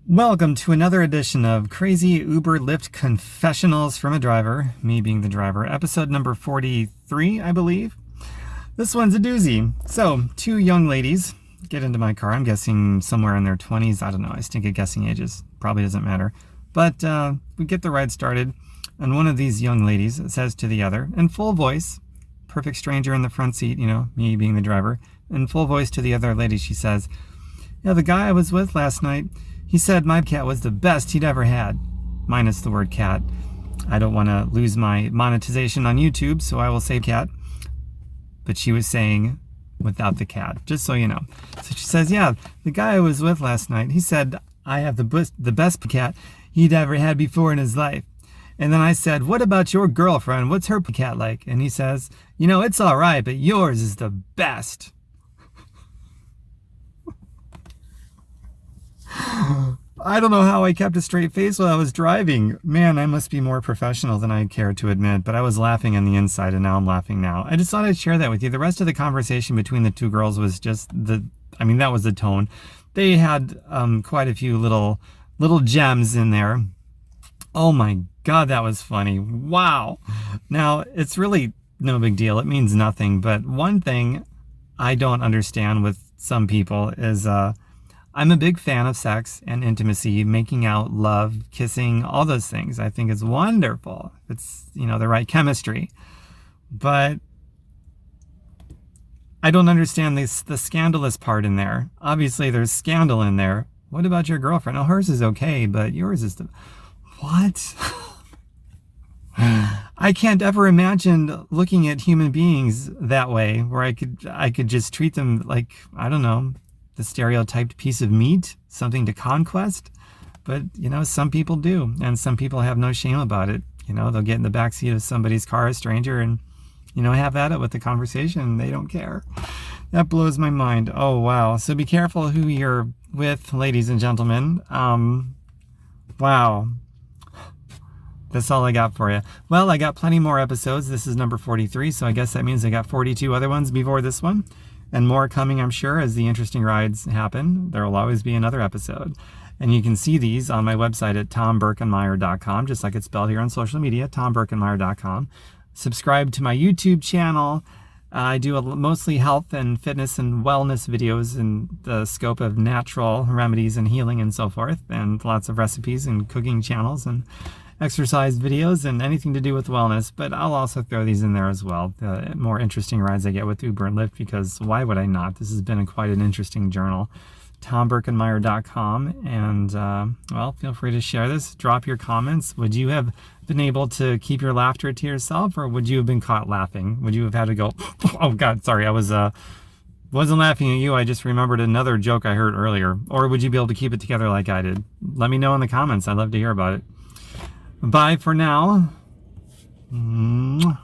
Welcome to another edition of Crazy Uber Lyft Confessionals from a Driver, me being the driver, episode number 43, I believe. This one's a doozy. So, two young ladies get into my car. I'm guessing somewhere in their 20s. I don't know. I stink at guessing ages. Probably doesn't matter. But we get the ride started, and one of these young ladies says to the other, in full voice, perfect stranger in the front seat, me being the driver, in full voice to the other lady, she says, "Yeah, the guy I was with last night, he said my cat was the best he'd ever had," minus the word cat. I don't want to lose my monetization on YouTube, so I will say cat. But she was saying without the cat, just so you know. So she says, "Yeah, the guy I was with last night, he said I have the best cat he'd ever had before in his life." And then I said, "What about your girlfriend? What's her cat like?" And he says, "It's all right, but yours is the best." I don't know how I kept a straight face while I was driving. Man, I must be more professional than I care to admit, but I was laughing on the inside and now I'm laughing now. I just thought I'd share that with you. The rest of the conversation between the two girls was just that was the tone. They had quite a few little gems in there. Oh my God, that was funny. Wow. Now, it's really no big deal. It means nothing, but one thing I don't understand with some people is I'm a big fan of sex and intimacy, making out, love, kissing, all those things. I think it's wonderful. It's, the right chemistry. But I don't understand the scandalous part in there. Obviously, there's scandal in there. What about your girlfriend? Oh, hers is okay, but yours is What? I can't ever imagine looking at human beings that way, where I could just treat them like, I don't know, the stereotyped piece of meat, something to conquest. But, some people do, and some people have no shame about it. They'll get in the backseat of somebody's car, a stranger, and, have at it with the conversation. They don't care. That blows my mind. Oh, wow. So be careful who you're with, ladies and gentlemen. Wow. That's all I got for you. Well, I got plenty more episodes. This is number 43, so I guess that means I got 42 other ones before this one. And more coming, I'm sure, as the interesting rides happen. There will always be another episode. And you can see these on my website at tomberkenmeyer.com, just like it's spelled here on social media, tomberkenmeyer.com. Subscribe to my YouTube channel. I do mostly health and fitness and wellness videos in the scope of natural remedies and healing and so forth, and lots of recipes and cooking channels and exercise videos and anything to do with wellness. But I'll also throw these in there as well, the more interesting rides I get with Uber and Lyft, because why would I not? This has been quite an interesting journal. tomberkenmeyer.com, and well, feel free to share this. Drop your comments. Would you have been able to keep your laughter to yourself, or would you have been caught laughing? Would you have had to go, "Oh God, sorry, I wasn't laughing at you, I just remembered another joke I heard earlier"? Or would you be able to keep it together like I did? Let me know in the comments. I'd love to hear about it. Bye for now. Mwah.